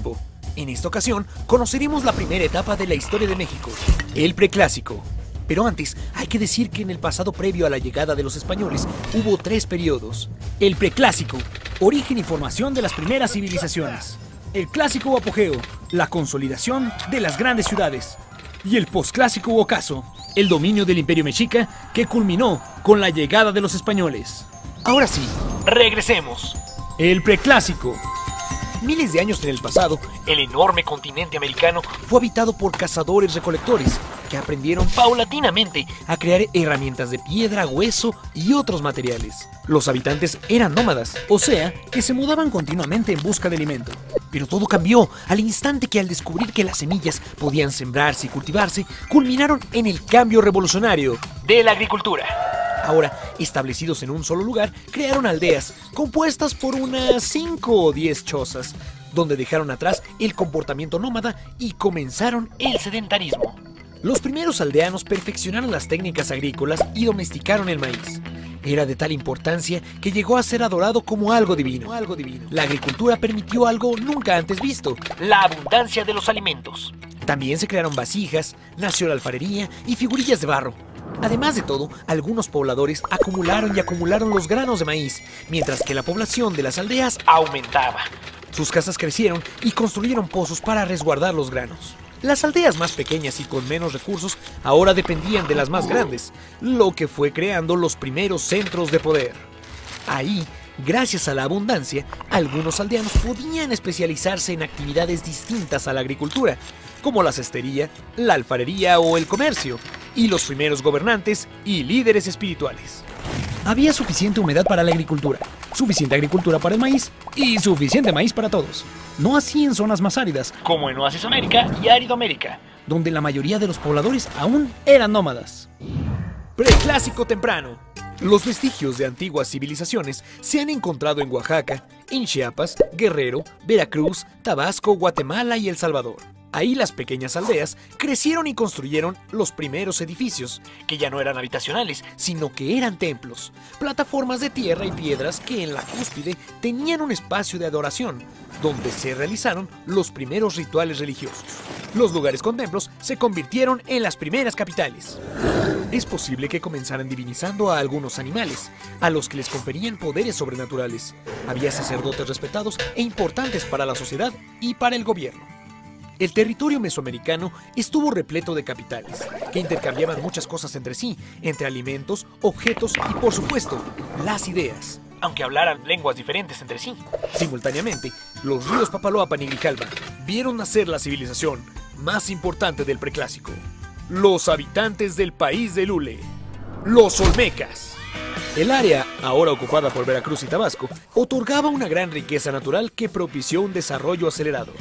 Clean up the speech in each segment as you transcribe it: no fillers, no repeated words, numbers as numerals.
tiempo. En esta ocasión, conoceremos la primera etapa de la historia de México, el Preclásico. Pero antes, hay que decir que en el pasado previo a la llegada de los españoles, hubo 3 periodos. El Preclásico, origen y formación de las primeras civilizaciones. El Clásico o apogeo, la consolidación de las grandes ciudades. Y el Posclásico o ocaso, el dominio del Imperio Mexica que culminó con la llegada de los españoles. Ahora sí, regresemos. El Preclásico. Miles de años en el pasado, el enorme continente americano fue habitado por cazadores-recolectores que aprendieron paulatinamente a crear herramientas de piedra, hueso y otros materiales. Los habitantes eran nómadas, o sea, que se mudaban continuamente en busca de alimento. Pero todo cambió al instante que, al descubrir que las semillas podían sembrarse y cultivarse, culminaron en el cambio revolucionario de la agricultura. Ahora, establecidos en un solo lugar, crearon aldeas, compuestas por unas 5 o 10 chozas, donde dejaron atrás el comportamiento nómada y comenzaron el sedentarismo. Los primeros aldeanos perfeccionaron las técnicas agrícolas y domesticaron el maíz. Era de tal importancia que llegó a ser adorado como algo divino. La agricultura permitió algo nunca antes visto: la abundancia de los alimentos. También se crearon vasijas, nació la alfarería y figurillas de barro. Además de todo, algunos pobladores acumularon los granos de maíz, mientras que la población de las aldeas aumentaba. Sus casas crecieron y construyeron pozos para resguardar los granos. Las aldeas más pequeñas y con menos recursos ahora dependían de las más grandes, lo que fue creando los primeros centros de poder. Ahí, gracias a la abundancia, algunos aldeanos podían especializarse en actividades distintas a la agricultura, como la cestería, la alfarería o el comercio, y los primeros gobernantes y líderes espirituales. Había suficiente humedad para la agricultura, suficiente agricultura para el maíz y suficiente maíz para todos. No así en zonas más áridas, como en Oasis América y Árido América, donde la mayoría de los pobladores aún eran nómadas. Preclásico temprano. Los vestigios de antiguas civilizaciones se han encontrado en Oaxaca, en Chiapas, Guerrero, Veracruz, Tabasco, Guatemala y El Salvador. Ahí las pequeñas aldeas crecieron y construyeron los primeros edificios, que ya no eran habitacionales, sino que eran templos, plataformas de tierra y piedras que en la cúspide tenían un espacio de adoración, donde se realizaron los primeros rituales religiosos. Los lugares con templos se convirtieron en las primeras capitales. Es posible que comenzaran divinizando a algunos animales, a los que les conferían poderes sobrenaturales. Había sacerdotes respetados e importantes para la sociedad y para el gobierno. El territorio mesoamericano estuvo repleto de capitales, que intercambiaban muchas cosas entre sí, entre alimentos, objetos y, por supuesto, las ideas, aunque hablaran lenguas diferentes entre sí. Simultáneamente, los ríos Papaloapan y Grijalva vieron nacer la civilización más importante del Preclásico: los habitantes del país de Lule, los olmecas. El área, ahora ocupada por Veracruz y Tabasco, otorgaba una gran riqueza natural que propició un desarrollo acelerado.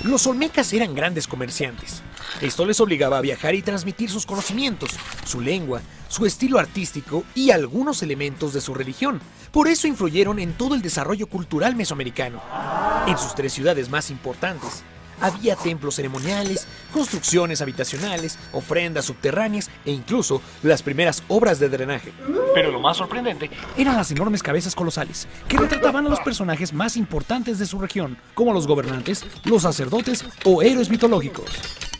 Los olmecas eran grandes comerciantes. Esto les obligaba a viajar y transmitir sus conocimientos, su lengua, su estilo artístico y algunos elementos de su religión. Por eso influyeron en todo el desarrollo cultural mesoamericano. En sus 3 ciudades más importantes, había templos ceremoniales, construcciones habitacionales, ofrendas subterráneas e incluso las primeras obras de drenaje. Pero lo más sorprendente eran las enormes cabezas colosales, que retrataban a los personajes más importantes de su región, como los gobernantes, los sacerdotes o héroes mitológicos.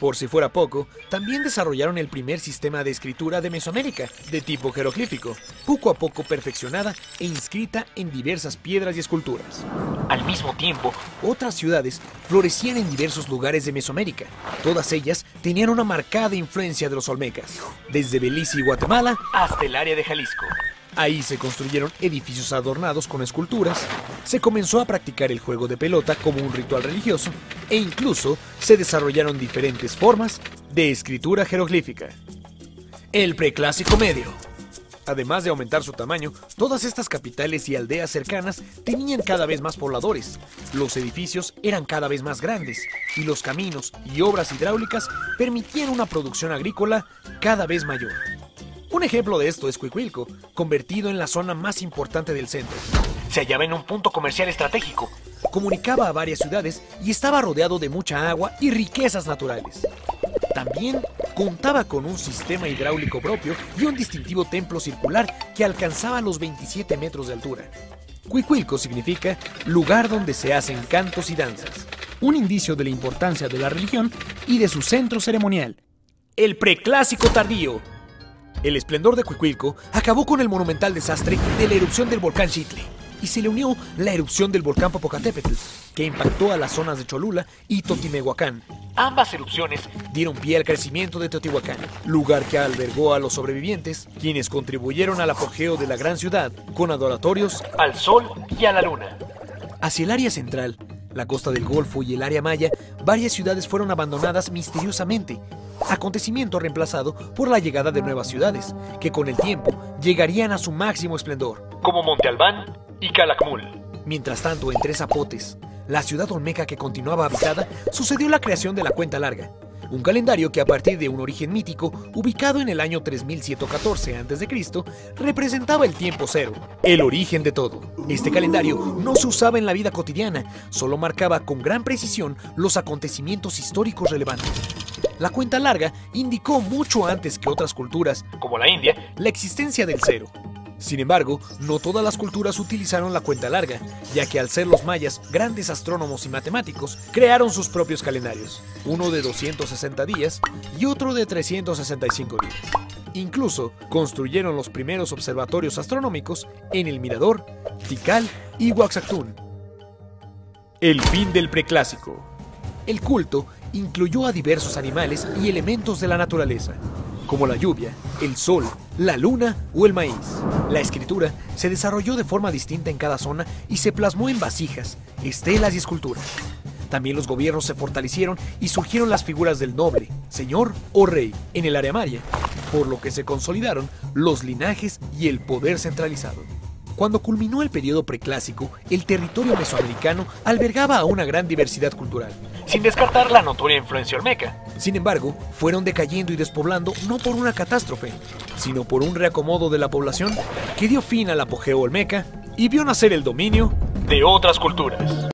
Por si fuera poco, también desarrollaron el primer sistema de escritura de Mesoamérica, de tipo jeroglífico, poco a poco perfeccionada e inscrita en diversas piedras y esculturas. Al mismo tiempo, otras ciudades florecían en diversos lugares de Mesoamérica. Todas ellas tenían una marcada influencia de los olmecas, desde Belice y Guatemala hasta el área de Jalisco. Ahí se construyeron edificios adornados con esculturas, se comenzó a practicar el juego de pelota como un ritual religioso e incluso se desarrollaron diferentes formas de escritura jeroglífica. El Preclásico medio. Además de aumentar su tamaño, todas estas capitales y aldeas cercanas tenían cada vez más pobladores. Los edificios eran cada vez más grandes y los caminos y obras hidráulicas permitían una producción agrícola cada vez mayor. Un ejemplo de esto es Cuicuilco, convertido en la zona más importante del centro. Se hallaba en un punto comercial estratégico, comunicaba a varias ciudades y estaba rodeado de mucha agua y riquezas naturales. También contaba con un sistema hidráulico propio y un distintivo templo circular que alcanzaba los 27 metros de altura. Cuicuilco significa lugar donde se hacen cantos y danzas. un indicio de la importancia de la religión y de su centro ceremonial. El preclásico tardío. El esplendor de Cuicuilco acabó con el monumental desastre de la erupción del volcán Xitle, y se le unió la erupción del volcán Popocatépetl, que impactó a las zonas de Cholula y Totimehuacán. Ambas erupciones dieron pie al crecimiento de Teotihuacán, lugar que albergó a los sobrevivientes, quienes contribuyeron al apogeo de la gran ciudad con adoratorios al sol y a la luna. Hacia el área central, la costa del Golfo y el área maya, varias ciudades fueron abandonadas misteriosamente, acontecimiento reemplazado por la llegada de nuevas ciudades, que con el tiempo llegarían a su máximo esplendor, como Monte Albán y Calakmul. Mientras tanto, en Tres Zapotes, la ciudad olmeca que continuaba habitada, sucedió la creación de la Cuenta Larga, un calendario que a partir de un origen mítico, ubicado en el año 3114 a.C., representaba el tiempo cero, el origen de todo. Este calendario no se usaba en la vida cotidiana, solo marcaba con gran precisión los acontecimientos históricos relevantes. La Cuenta Larga indicó mucho antes que otras culturas, como la India, la existencia del cero. Sin embargo, no todas las culturas utilizaron la Cuenta Larga, ya que al ser los mayas grandes astrónomos y matemáticos, crearon sus propios calendarios, uno de 260 días y otro de 365 días. Incluso construyeron los primeros observatorios astronómicos en El Mirador, Tikal y Oaxactún. El fin del preclásico. El culto incluyó a diversos animales y elementos de la naturaleza, como la lluvia, el sol, la luna o el maíz. La escritura se desarrolló de forma distinta en cada zona y se plasmó en vasijas, estelas y esculturas. También los gobiernos se fortalecieron y surgieron las figuras del noble, señor o rey en el área maya, por lo que se consolidaron los linajes y el poder centralizado. Cuando culminó el periodo preclásico, el territorio mesoamericano albergaba a una gran diversidad cultural, sin descartar la notoria influencia olmeca. Sin embargo, fueron decayendo y despoblando no por una catástrofe, sino por un reacomodo de la población que dio fin al apogeo olmeca y vio nacer el dominio de otras culturas.